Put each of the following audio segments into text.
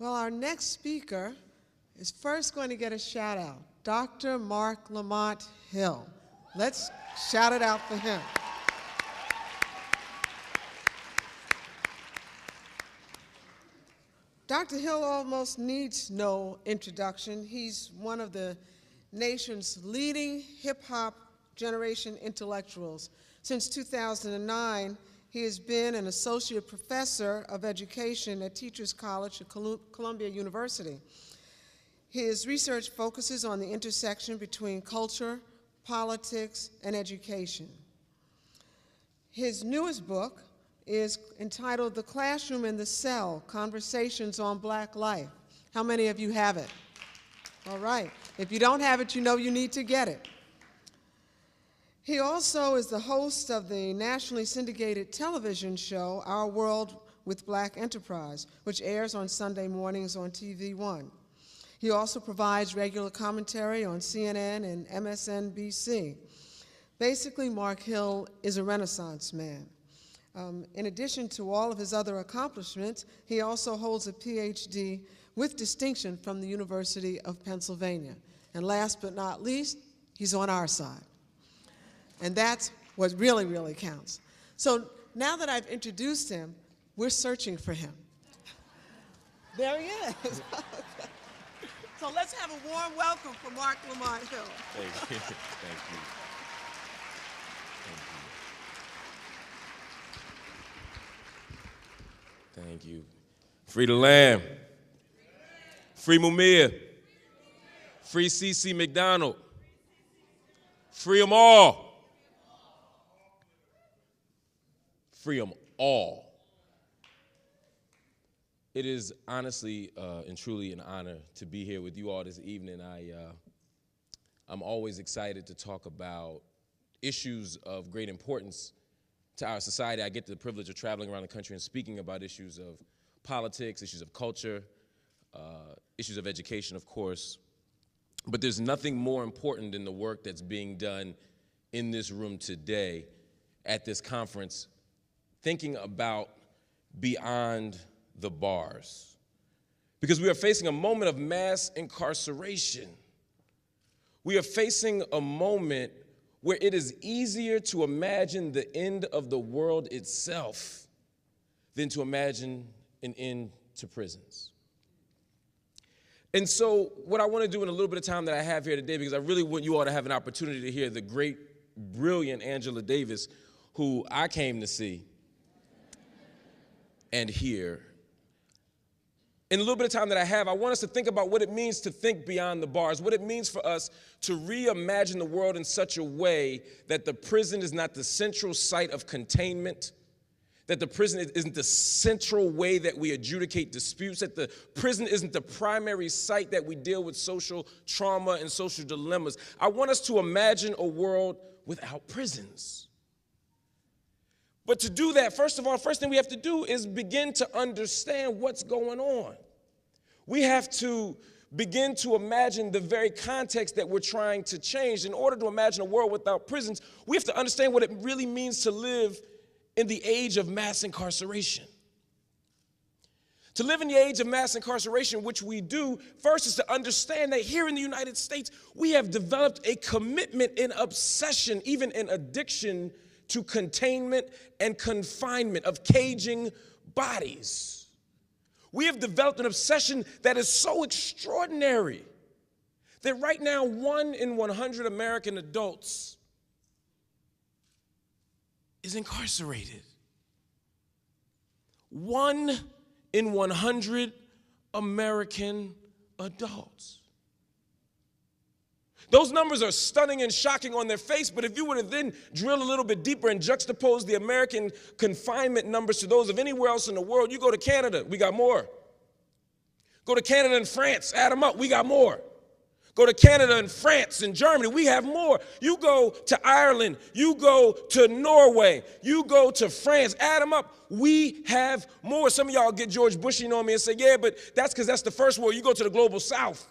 Well, our next speaker is first going to get a shout out, Dr. Mark Lamont Hill. Let's shout it out for him. Dr. Hill almost needs no introduction. He's one of the nation's leading hip-hop generation intellectuals. Since 2009, he has been an associate professor of education at Teachers College at Columbia University. His research focuses on the intersection between culture, politics, and education. His newest book is entitled The Classroom and the Cell, Conversations on Black Life. How many of you have it? All right. If you don't have it, you know you need to get it. He also is the host of the nationally syndicated television show, Our World with Black Enterprise, which airs on Sunday mornings on TV One. He also provides regular commentary on CNN and MSNBC. Basically, Mark Hill is a Renaissance man. In addition to all of his other accomplishments, he also holds a PhD with distinction from the University of Pennsylvania. And last but not least, he's on our side. And that's what really, really counts. So now that I've introduced him, we're searching for him. There he is. So let's have a warm welcome for Mark Lamont Hill. Thank you. Thank you. Thank you. Free the Lamb. Free Mumia. Free CC McDonald. Free them all. Free them all. It is honestly and truly an honor to be here with you all this evening. I'm always excited to talk about issues of great importance to our society. I get the privilege of traveling around the country and speaking about issues of politics, issues of culture, issues of education, of course. But there's nothing more important than the work that's being done in this room today at this conference, thinking about beyond the bars. Because we are facing a moment of mass incarceration. We are facing a moment where it is easier to imagine the end of the world itself than to imagine an end to prisons. And so what I want to do in a little bit of time that I have here today, because I really want you all to have an opportunity to hear the great, brilliant Angela Davis, who I came to see and hear. In a little bit of time that I have, I want us to think about what it means to think beyond the bars, what it means for us to reimagine the world in such a way that the prison is not the central site of containment, that the prison isn't the central way that we adjudicate disputes, that the prison isn't the primary site that we deal with social trauma and social dilemmas. I want us to imagine a world without prisons. But to do that, first of all, first thing we have to do is begin to understand what's going on. We have to begin to imagine the very context that we're trying to change. In order to imagine a world without prisons, we have to understand what it really means to live in the age of mass incarceration. To live in the age of mass incarceration, which we do, first is to understand that here in the United States, we have developed a commitment, an obsession, even an addiction to containment and confinement, of caging bodies. We have developed an obsession that is so extraordinary that right now 1 in 100 American adults is incarcerated. 1 in 100 American adults. Those numbers are stunning and shocking on their face, but if you were to then drill a little bit deeper and juxtapose the American confinement numbers to those of anywhere else in the world, you go to Canada, we got more. Go to Canada and France, add them up, we got more. Go to Canada and France and Germany, we have more. You go to Ireland, you go to Norway, you go to France, add them up, we have more. Some of y'all get George Bushing on me and say, yeah, but that's because that's the first world. You go to the global south.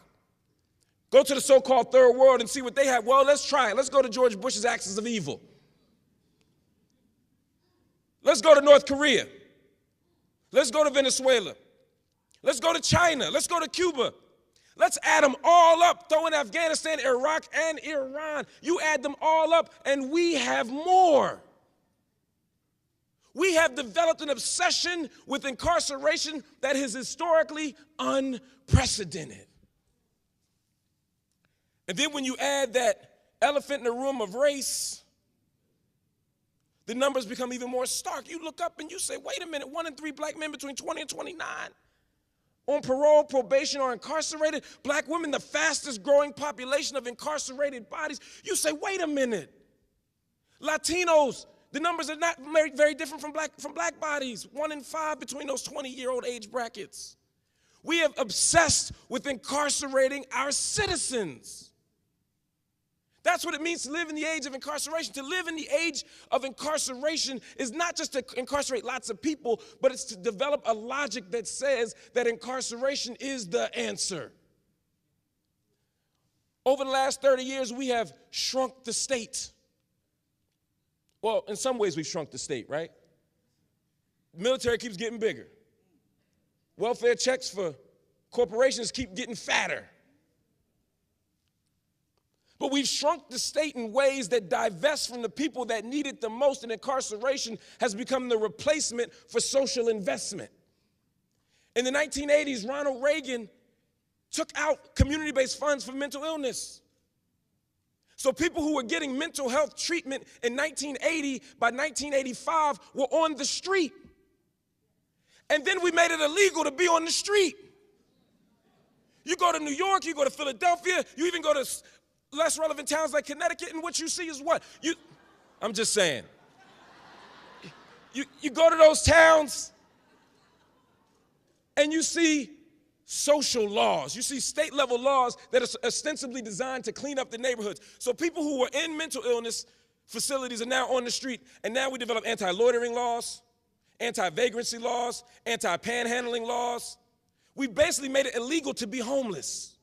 Go to the so-called third world and see what they have. Well, let's try it. Let's go to George Bush's axis of evil. Let's go to North Korea. Let's go to Venezuela. Let's go to China. Let's go to Cuba. Let's add them all up, throw in Afghanistan, Iraq, and Iran. You add them all up, and we have more. We have developed an obsession with incarceration that is historically unprecedented. And then when you add that elephant in the room of race, the numbers become even more stark. You look up and you say, wait a minute, 1 in 3 black men between 20 and 29 on parole, probation, or incarcerated. Black women, the fastest growing population of incarcerated bodies. You say, wait a minute. Latinos, the numbers are not very, very different from black bodies. 1 in 5 between those 20-year-old age brackets. We have obsessed with incarcerating our citizens. That's what it means to live in the age of incarceration. To live in the age of incarceration is not just to incarcerate lots of people, but it's to develop a logic that says that incarceration is the answer. Over the last 30 years, we have shrunk the state. Well, in some ways, we've shrunk the state, right? The military keeps getting bigger. Welfare checks for corporations keep getting fatter. But we've shrunk the state in ways that divest from the people that need it the most, and incarceration has become the replacement for social investment. In the 1980s, Ronald Reagan took out community-based funds for mental illness. So people who were getting mental health treatment in 1980, by 1985, were on the street. And then we made it illegal to be on the street. You go to New York, you go to Philadelphia, you even go to less relevant towns like Connecticut, and what you see is what? I'm just saying. You go to those towns, and you see social laws. You see state-level laws that are ostensibly designed to clean up the neighborhoods. So people who were in mental illness facilities are now on the street, and now we develop anti-loitering laws, anti-vagrancy laws, anti-panhandling laws. We basically made it illegal to be homeless.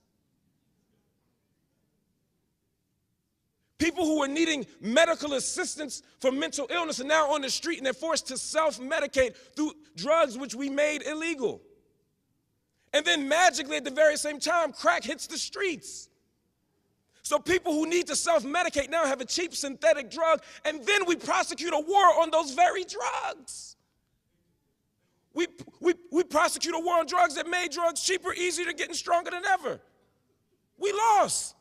People who are needing medical assistance for mental illness are now on the street, and they're forced to self-medicate through drugs which we made illegal. And then magically at the very same time, crack hits the streets. So people who need to self-medicate now have a cheap synthetic drug, and then we prosecute a war on those very drugs. We prosecute a war on drugs that made drugs cheaper, easier, getting stronger than ever. We lost.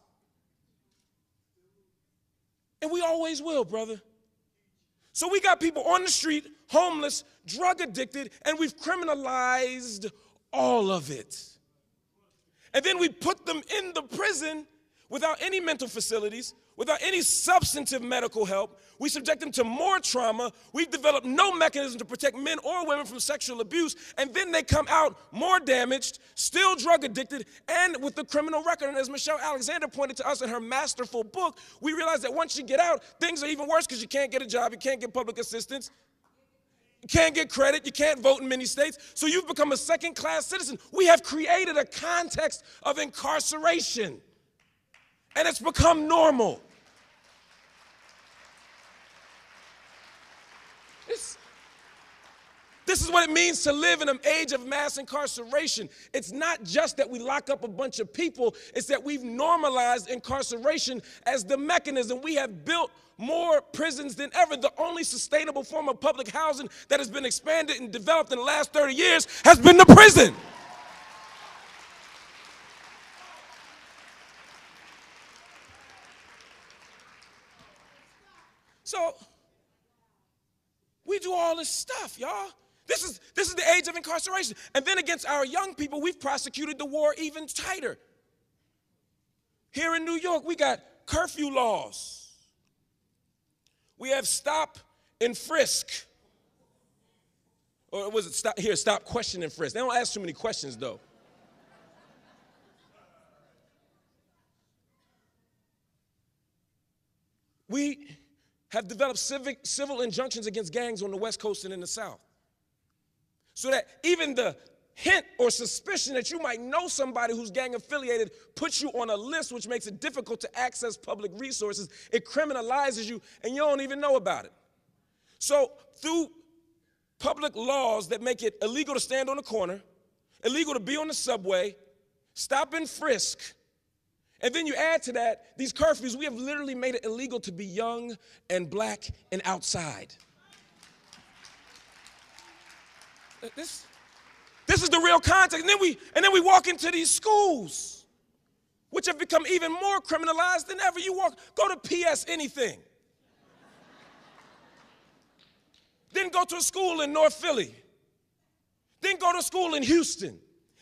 And we always will, brother. So we got people on the street, homeless, drug addicted, and we've criminalized all of it. And then we put them in the prison without any mental facilities, without any substantive medical help. We subject them to more trauma. We've developed no mechanism to protect men or women from sexual abuse, and then they come out more damaged, still drug addicted, and with the criminal record. And as Michelle Alexander pointed to us in her masterful book, we realize that once you get out, things are even worse because you can't get a job, you can't get public assistance, you can't get credit, you can't vote in many states, so you've become a second-class citizen. We have created a context of incarceration, and it's become normal. This is what it means to live in an age of mass incarceration. It's not just that we lock up a bunch of people, it's that we've normalized incarceration as the mechanism. We have built more prisons than ever. The only sustainable form of public housing that has been expanded and developed in the last 30 years has been the prison. So we do all this stuff, y'all. This is the age of incarceration. And then against our young people, we've prosecuted the war even tighter. Here in New York, we got curfew laws. We have stop and frisk. Or was it stop, question, and frisk? They don't ask too many questions, though. We have developed civil injunctions against gangs on the West Coast and in the South. So that even the hint or suspicion that you might know somebody who's gang affiliated puts you on a list, which makes it difficult to access public resources. It criminalizes you, and you don't even know about it. So through public laws that make it illegal to stand on a corner, illegal to be on the subway, stop and frisk. And then you add to that these curfews. We have literally made it illegal to be young and black and outside. This is the real context. And then we walk into these schools, which have become even more criminalized than ever. Go to PS anything. Then go to a school in North Philly. Then go to school in Houston.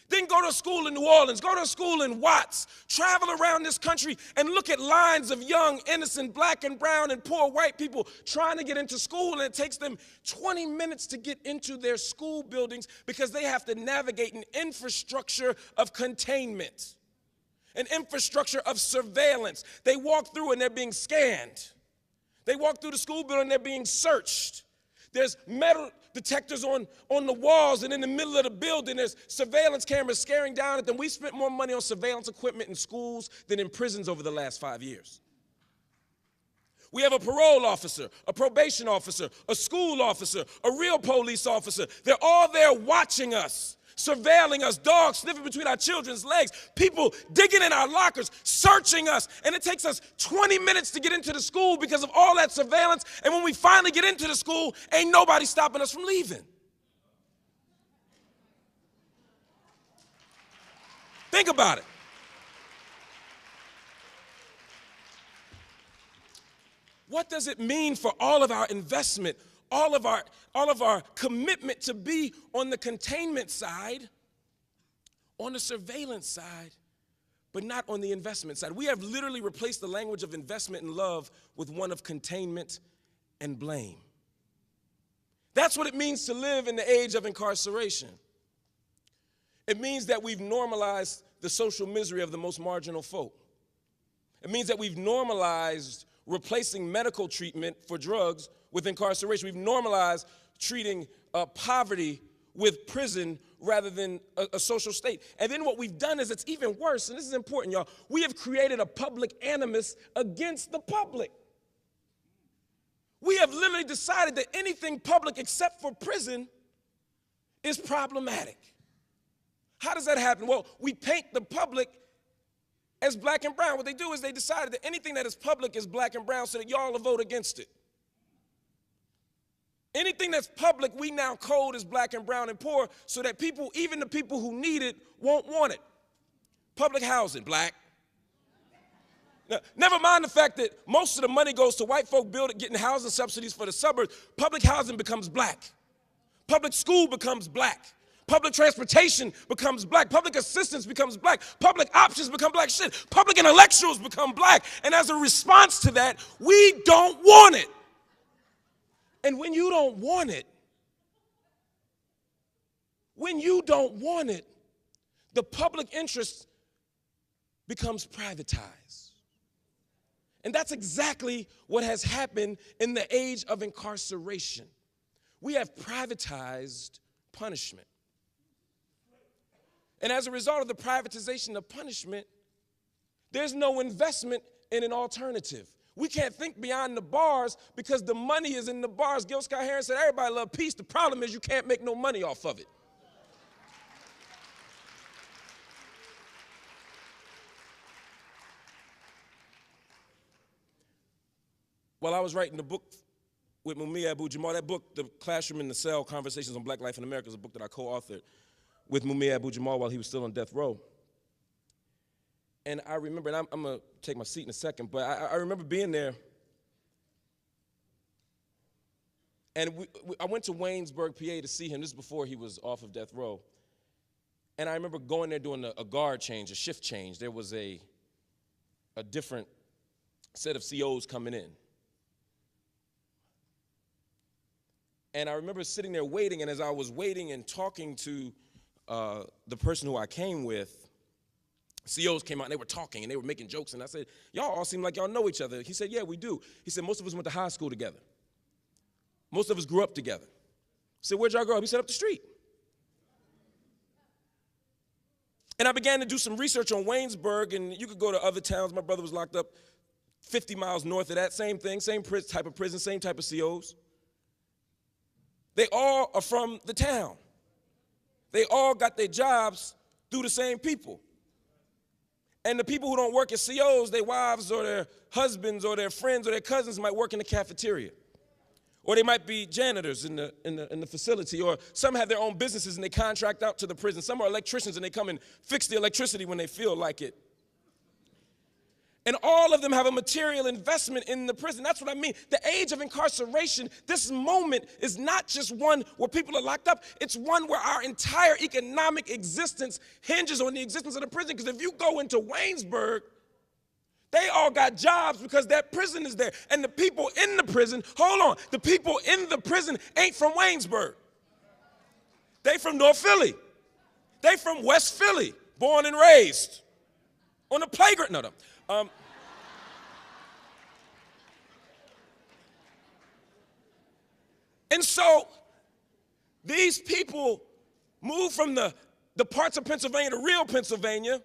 Then go to school in New Orleans. Go to school in Watts. Travel around this country and look at lines of young, innocent, black and brown and poor white people trying to get into school, and it takes them 20 minutes to get into their school buildings because they have to navigate an infrastructure of containment, an infrastructure of surveillance. They walk through and they're being scanned. They walk through the school building and they're being searched. There's metal detectors on the walls, and in the middle of the building, there's surveillance cameras staring down at them. We spent more money on surveillance equipment in schools than in prisons over the last 5 years. We have a parole officer, a probation officer, a school officer, a real police officer. They're all there watching us, surveilling us, dogs sniffing between our children's legs, people digging in our lockers, searching us. And it takes us 20 minutes to get into the school because of all that surveillance. And when we finally get into the school, ain't nobody stopping us from leaving. Think about it. What does it mean for all of our investment, all of our commitment to be on the containment side, on the surveillance side, but not on the investment side? We have literally replaced the language of investment and love with one of containment and blame. That's what it means to live in the age of incarceration. It means that we've normalized the social misery of the most marginal folk. It means that we've normalized replacing medical treatment for drugs with incarceration. We've normalized treating poverty with prison rather than a social state. And then what we've done is it's even worse, and this is important, y'all. We have created a public animus against the public. We have literally decided that anything public except for prison is problematic. How does that happen? Well, we paint the public as black and brown. What they do is they decided that anything that is public is black and brown so that y'all will vote against it. Anything that's public, we now code as black and brown and poor so that people, even the people who need it, won't want it. Public housing, black. Now, never mind the fact that most of the money goes to white folk getting housing subsidies for the suburbs. Public housing becomes black. Public school becomes black. Public transportation becomes black. Public assistance becomes black. Public options become black. Shit, public intellectuals become black. And as a response to that, we don't want it. And when you don't want it, the public interest becomes privatized. And that's exactly what has happened in the age of incarceration. We have privatized punishment. And as a result of the privatization of punishment, there's no investment in an alternative. We can't think beyond the bars because the money is in the bars. Gil Scott-Heron said everybody loves peace. The problem is you can't make no money off of it. While I was writing the book with Mumia Abu-Jamal, that book, The Classroom in the Cell, Conversations on Black Life in America, is a book that I co-authored with Mumia Abu-Jamal while he was still on death row. And I remember, and I'm going to take my seat in a second, but I remember being there. And I went to Waynesburg, PA to see him. This is before he was off of death row. And I remember going there doing a guard change, a shift change. There was a different set of COs coming in. And I remember sitting there waiting, and as I was waiting and talking to the person who I came with, COs came out and they were talking and they were making jokes, and I said, y'all all seem like y'all know each other. He said, yeah, we do. He said, most of us went to high school together. Most of us grew up together. I said, where'd y'all grow up? He said, up the street. And I began to do some research on Waynesburg, and you could go to other towns. My brother was locked up 50 miles north of that. Same thing, same type of prison, same type of COs. They all are from the town. they all got their jobs through the same people. And the people who don't work as COs, their wives or their husbands or their friends or their cousins might work in the cafeteria. Or they might be janitors in the facility. Or some have their own businesses and they contract out to the prison. Some are electricians and they come and fix the electricity when they feel like it. And all of them have a material investment in the prison. That's what I mean. The age of incarceration, this moment is not just one where people are locked up. It's one where our entire economic existence hinges on the existence of the prison. Because if you go into Waynesburg, they all got jobs because that prison is there. And the people in the prison, hold on, the people in the prison ain't from Waynesburg. They from North Philly. They from West Philly, born and raised on the playground. No. And so these people move from the parts of Pennsylvania to real Pennsylvania,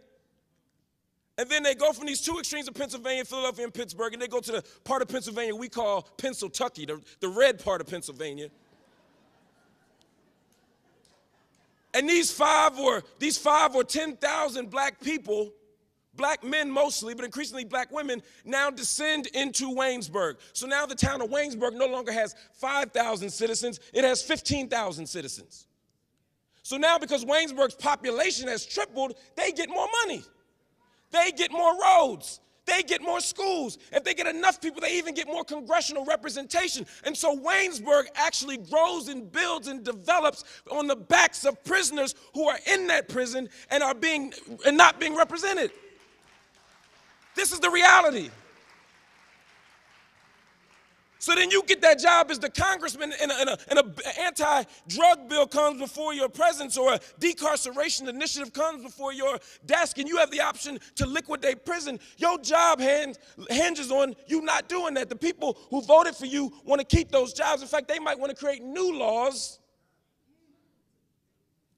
and then they go from these two extremes of Pennsylvania, Philadelphia, and Pittsburgh, and they go to the part of Pennsylvania we call Pennsyltucky, the red part of Pennsylvania. And these 5 or 10,000 black people, black men mostly, but increasingly black women, now descend into Waynesburg. So now the town of Waynesburg no longer has 5,000 citizens, it has 15,000 citizens. So now because Waynesburg's population has tripled, they get more money. They get more roads. They get more schools. If they get enough people, they even get more congressional representation. And so Waynesburg actually grows and builds and develops on the backs of prisoners who are in that prison and are not being represented. This is the reality. So then you get that job as the congressman and an anti-drug bill comes before your presence, or a decarceration initiative comes before your desk, and you have the option to liquidate prison. Your job hinges on you not doing that. The people who voted for you want to keep those jobs. In fact, they might want to create new laws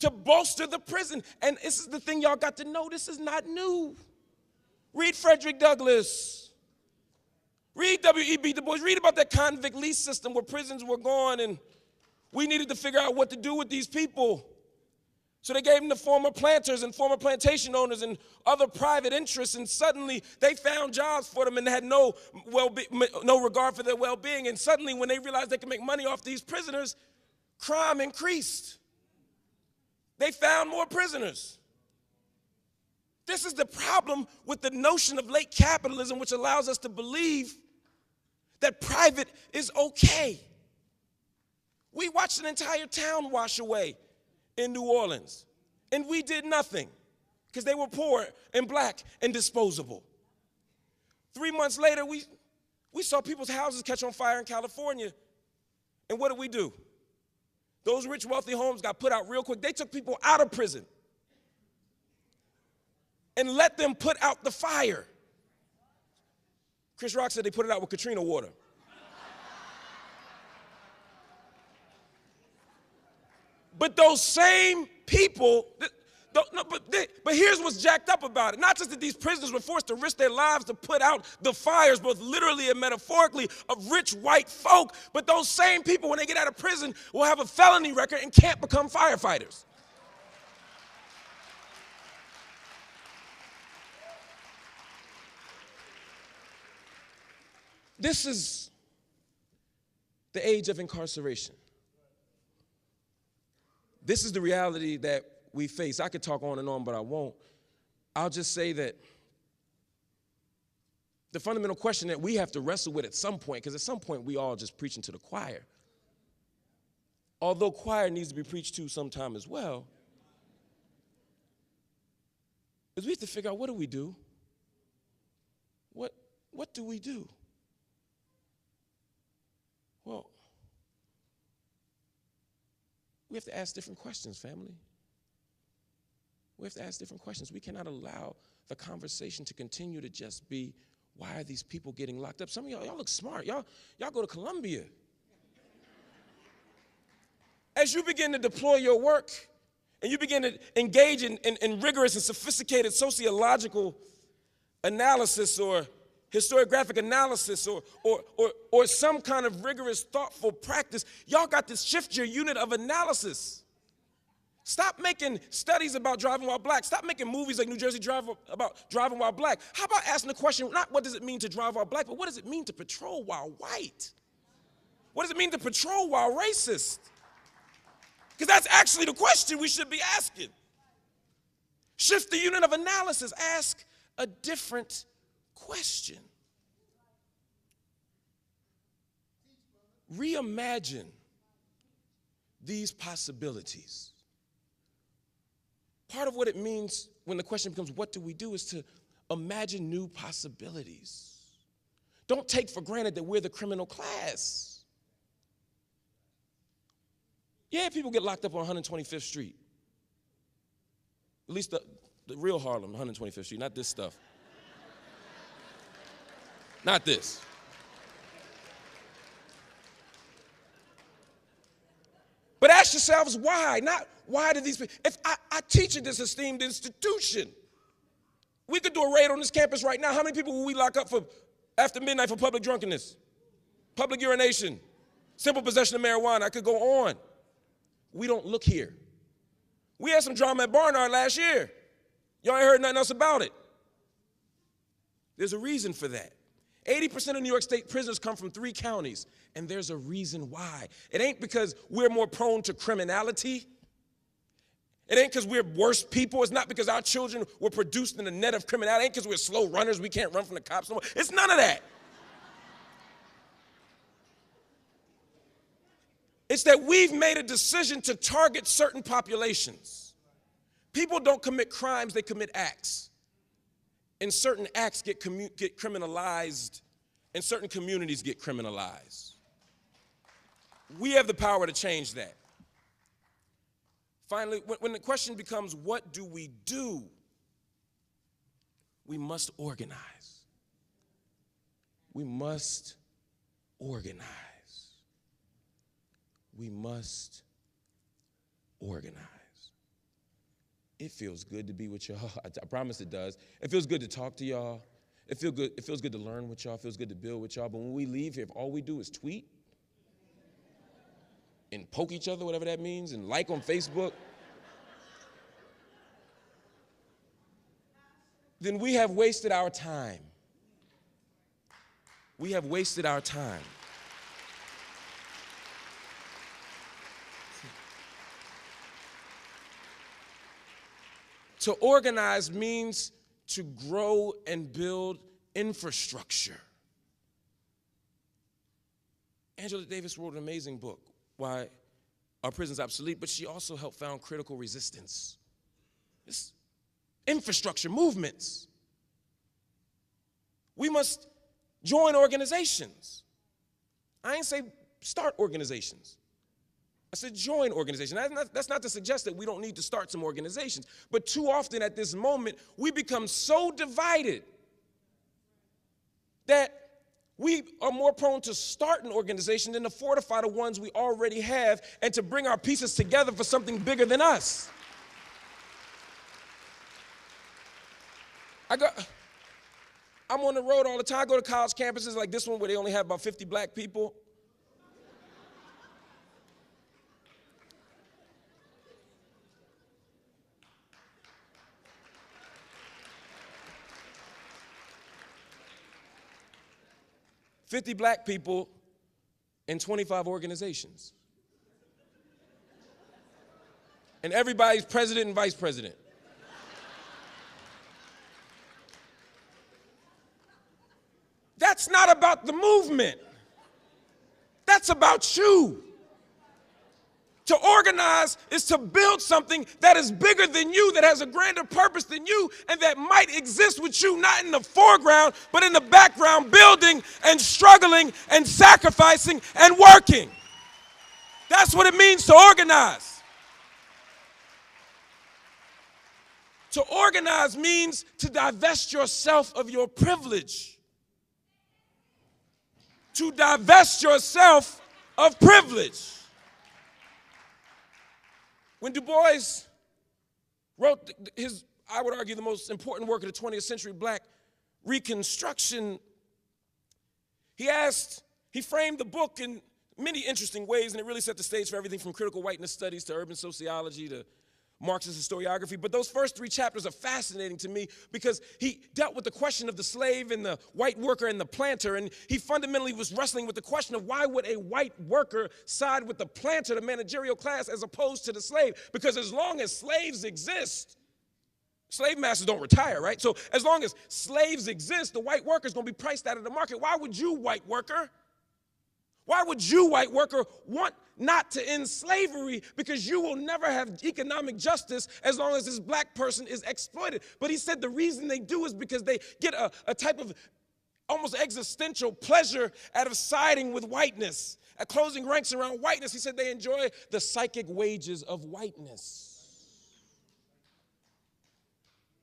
to bolster the prison. And this is the thing y'all got to know. This is not new. Read Frederick Douglass. Read W.E.B. Du Bois. Read about that convict lease system where prisons were gone and we needed to figure out what to do with these people. So they gave them to former planters and former plantation owners and other private interests, and suddenly they found jobs for them and had no regard for their well-being. And suddenly when they realized they could make money off these prisoners, crime increased. They found more prisoners. This is the problem with the notion of late capitalism, which allows us to believe that private is okay. We watched an entire town wash away in New Orleans, and we did nothing because they were poor and black and disposable. 3 months later, we saw people's houses catch on fire in California, and what did we do? Those rich, wealthy homes got put out real quick. They took people out of prison and let them put out the fire. Chris Rock said they put it out with Katrina water. But those same people, but here's what's jacked up about it. Not just that these prisoners were forced to risk their lives to put out the fires, both literally and metaphorically, of rich white folk, but those same people, when they get out of prison, will have a felony record and can't become firefighters. This is the age of incarceration. This is the reality that we face. I could talk on and on, but I won't. I'll just say that the fundamental question that we have to wrestle with at some point, because at some point we all just preaching to the choir, although choir needs to be preached to sometime as well, is we have to figure out, what do we do? What do we do? Well, we have to ask different questions, family. We have to ask different questions. We cannot allow the conversation to continue to just be, why are these people getting locked up? Some of y'all look smart. Y'all go to Columbia. As you begin to deploy your work and you begin to engage in rigorous and sophisticated sociological analysis or historiographic analysis or some kind of rigorous, thoughtful practice, y'all got to shift your unit of analysis. Stop making studies about driving while black. Stop making movies like New Jersey Drive about driving while black. How about asking the question, not what does it mean to drive while black, but what does it mean to patrol while white? What does it mean to patrol while racist? Because that's actually the question we should be asking. Shift the unit of analysis. Ask a different question. Reimagine these possibilities. Part of what it means when the question becomes, what do we do, is to imagine new possibilities. Don't take for granted that we're the criminal class. Yeah, people get locked up on 125th Street. At least the real Harlem, 125th Street, not this stuff. Not this. But ask yourselves why, not why do these people, if I teach at this esteemed institution, we could do a raid on this campus right now. How many people will we lock up for after midnight for public drunkenness, public urination, simple possession of marijuana? I could go on. We don't look here. We had some drama at Barnard last year. Y'all ain't heard nothing else about it. There's a reason for that. 80% of New York State prisoners come from 3 counties, and there's a reason why. It ain't because we're more prone to criminality. It ain't because we're worse people. It's not because our children were produced in a net of criminality. It ain't because we're slow runners. We can't run from the cops no more. It's none of that. It's that we've made a decision to target certain populations. People don't commit crimes, they commit acts. And certain acts get criminalized, and certain communities get criminalized. We have the power to change that. Finally, when the question becomes, what do? We must organize. We must organize. We must organize. It feels good to be with y'all. I promise it does. It feels good to talk to y'all. It feels good to learn with y'all. It feels good to build with y'all. But when we leave here, if all we do is tweet and poke each other, whatever that means, and like on Facebook, then we have wasted our time. We have wasted our time. To organize means to grow and build infrastructure. Angela Davis wrote an amazing book, Why Are Prisons Obsolete, but she also helped found critical resistance. It's infrastructure movements. We must join organizations. I ain't say start organizations. I said join organizations. That's not to suggest that we don't need to start some organizations. But too often at this moment, we become so divided that we are more prone to start an organization than to fortify the ones we already have and to bring our pieces together for something bigger than us. I'm on the road all the time. I go to college campuses like this one where they only have about 50 black people. $50 black people in 25 organizations. And everybody's president and vice president. That's not about the movement. That's about you. To organize is to build something that is bigger than you, that has a grander purpose than you, and that might exist with you, not in the foreground, but in the background, building and struggling and sacrificing and working. That's what it means to organize. To organize means to divest yourself of your privilege. To divest yourself of privilege. When Du Bois wrote his, I would argue, the most important work of the 20th century, Black Reconstruction, he framed the book in many interesting ways, and it really set the stage for everything from critical whiteness studies to urban sociology to Marx's historiography, but those first 3 chapters are fascinating to me because he dealt with the question of the slave and the white worker and the planter, and he fundamentally was wrestling with the question of why would a white worker side with the planter, the managerial class, as opposed to the slave? Because as long as slaves exist, slave masters don't retire, right? So as long as slaves exist, the white worker is going to be priced out of the market. Why would you, white worker? Why would you, white worker, want not to end slavery? Because you will never have economic justice as long as this black person is exploited. But he said the reason they do is because they get a type of almost existential pleasure out of siding with whiteness, at closing ranks around whiteness. He said they enjoy the psychic wages of whiteness.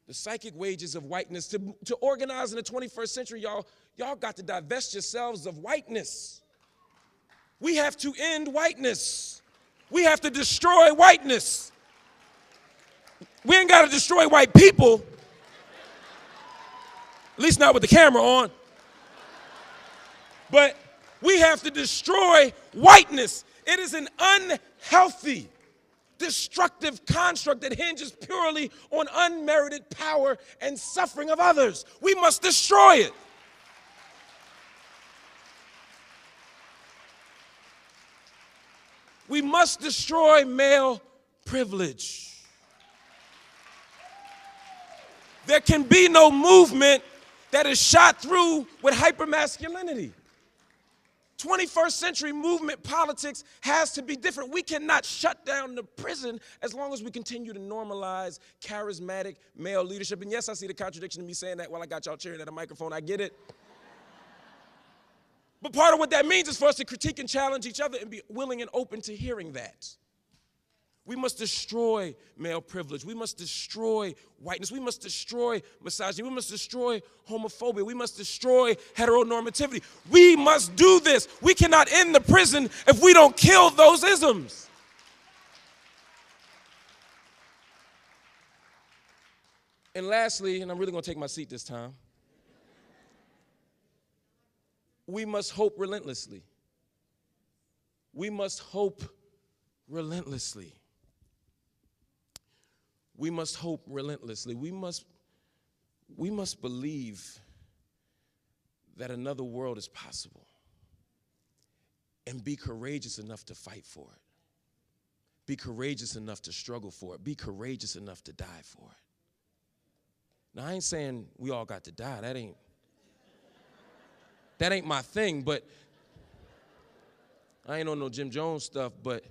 The psychic wages of whiteness. To organize in the 21st century, y'all got to divest yourselves of whiteness. We have to end whiteness. We have to destroy whiteness. We ain't got to destroy white people. At least not with the camera on. But we have to destroy whiteness. It is an unhealthy, destructive construct that hinges purely on unmerited power and suffering of others. We must destroy it. We must destroy male privilege. There can be no movement that is shot through with hypermasculinity. 21st century movement politics has to be different. We cannot shut down the prison as long as we continue to normalize charismatic male leadership. And yes, I see the contradiction in me saying that while I got y'all cheering at a microphone. I get it. But part of what that means is for us to critique and challenge each other and be willing and open to hearing that. We must destroy male privilege. We must destroy whiteness. We must destroy misogyny. We must destroy homophobia. We must destroy heteronormativity. We must do this. We cannot end the prison if we don't kill those isms. And lastly, and I'm really going to take my seat this time, we must hope relentlessly. We must hope relentlessly. We must hope relentlessly. We must believe that another world is possible and be courageous enough to fight for it. Be courageous enough to struggle for it. Be courageous enough to die for it. Now, I ain't saying we all got to die. That ain't my thing, but I ain't on no Jim Jones stuff, but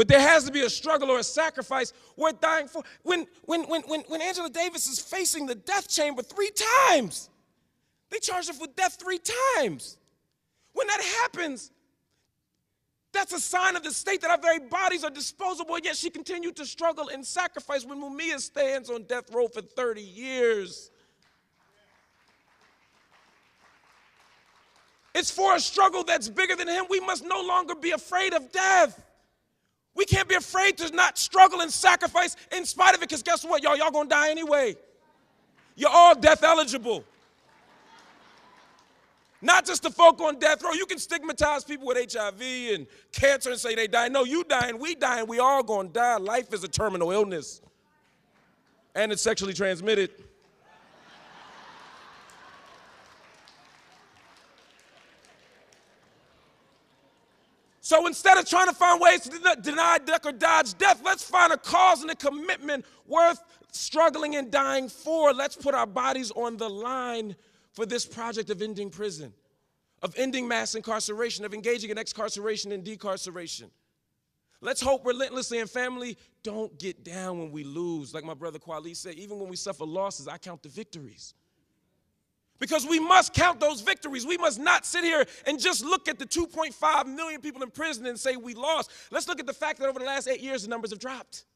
there has to be a struggle or a sacrifice worth dying for. When Angela Davis is facing the death chamber 3 times, they charged her with death 3 times. When that happens, that's a sign of the state that our very bodies are disposable, yet she continued to struggle and sacrifice. When Mumia stands on death row for 30 years, it's for a struggle that's bigger than him. We must no longer be afraid of death. We can't be afraid to not struggle and sacrifice in spite of it, because guess what, y'all gonna die anyway. You're all death eligible. Not just the folk on death row. You can stigmatize people with HIV and cancer and say they die. No, you dying, we all gonna die. Life is a terminal illness. And it's sexually transmitted. So instead of trying to find ways to deny, duck, or dodge death, let's find a cause and a commitment worth struggling and dying for. Let's put our bodies on the line for this project of ending prison, of ending mass incarceration, of engaging in excarceration and decarceration. Let's hope relentlessly, and family, don't get down when we lose. Like my brother Kweli said, even when we suffer losses, I count the victories. Because we must count those victories. We must not sit here and just look at the 2.5 million people in prison and say we lost. Let's look at the fact that over the last 8 years, the numbers have dropped.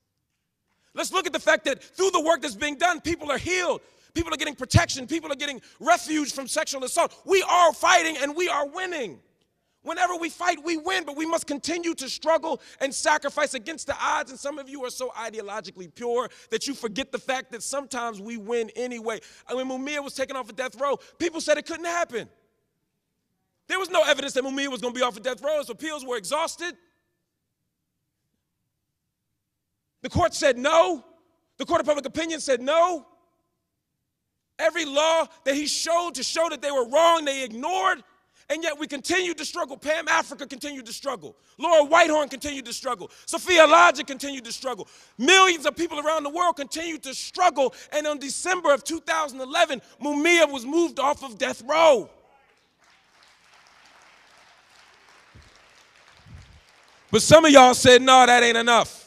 Let's look at the fact that through the work that's being done, people are healed. People are getting protection. People are getting refuge from sexual assault. We are fighting and we are winning. Whenever we fight, we win, but we must continue to struggle and sacrifice against the odds. And some of you are so ideologically pure that you forget the fact that sometimes we win anyway. When Mumia was taken off of death row, people said it couldn't happen. There was no evidence that Mumia was going to be off of death row. His appeals were exhausted. The court said no. The court of public opinion said no. Every law that he showed to show that they were wrong, they ignored. And yet we continued to struggle. Pam Africa continued to struggle. Laura Whitehorn continued to struggle. Sophia Elijah continued to struggle. Millions of people around the world continued to struggle. And in December of 2011, Mumia was moved off of death row. But some of y'all said, no, that ain't enough.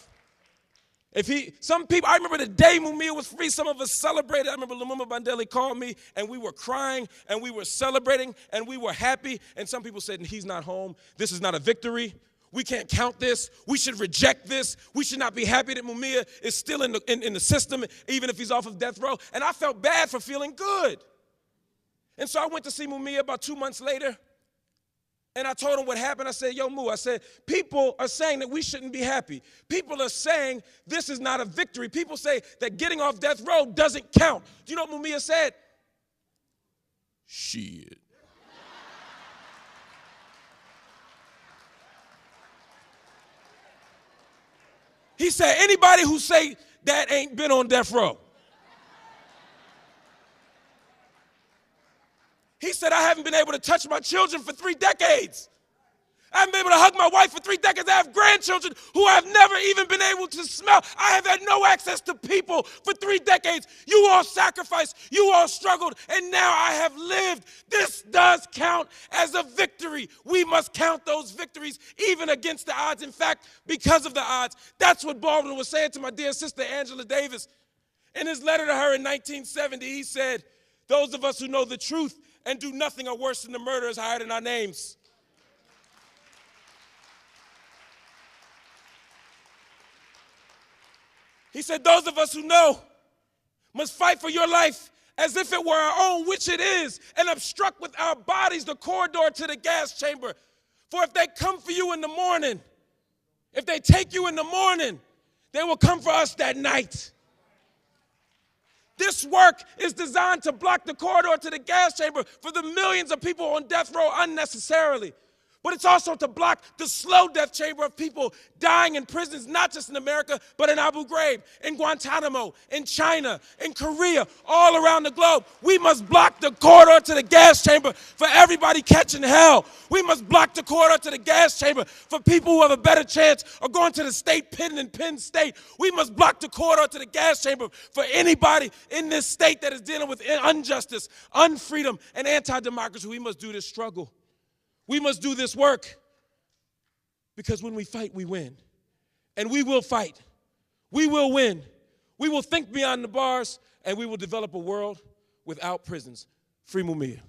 Some people, I remember the day Mumia was free, some of us celebrated. I remember Lumumba Bandeli called me, and we were crying, and we were celebrating, and we were happy. And some people said, he's not home. This is not a victory. We can't count this. We should reject this. We should not be happy that Mumia is still in the system, even if he's off of death row. And I felt bad for feeling good. And so I went to see Mumia about 2 months later. And I told him what happened. I said, yo, Mu, I said, people are saying that we shouldn't be happy. People are saying this is not a victory. People say that getting off death row doesn't count. Do you know what Mumia said? Shit. He said, anybody who say that ain't been on death row. He said, I haven't been able to touch my children for 3 decades. I haven't been able to hug my wife for 3 decades. I have grandchildren who I've never even been able to smell. I have had no access to people for 3 decades. You all sacrificed. You all struggled. And now I have lived. This does count as a victory. We must count those victories even against the odds. In fact, because of the odds. That's what Baldwin was saying to my dear sister Angela Davis. In his letter to her in 1970, he said, those of us who know the truth and do nothing are worse than the murderers hired in our names. He said, those of us who know must fight for your life as if it were our own, which it is, and obstruct with our bodies the corridor to the gas chamber. For if they come for you in the morning, if they take you in the morning, they will come for us that night. This work is designed to block the corridor to the gas chamber for the millions of people on death row unnecessarily. But it's also to block the slow death chamber of people dying in prisons, not just in America, but in Abu Ghraib, in Guantanamo, in China, in Korea, all around the globe. We must block the corridor to the gas chamber for everybody catching hell. We must block the corridor to the gas chamber for people who have a better chance of going to the state pen in Penn State. We must block the corridor to the gas chamber for anybody in this state that is dealing with injustice, unfreedom, and anti-democracy. We must do this struggle. We must do this work because when we fight, we win. And we will fight. We will win. We will think beyond the bars, and we will develop a world without prisons. Free Mumia.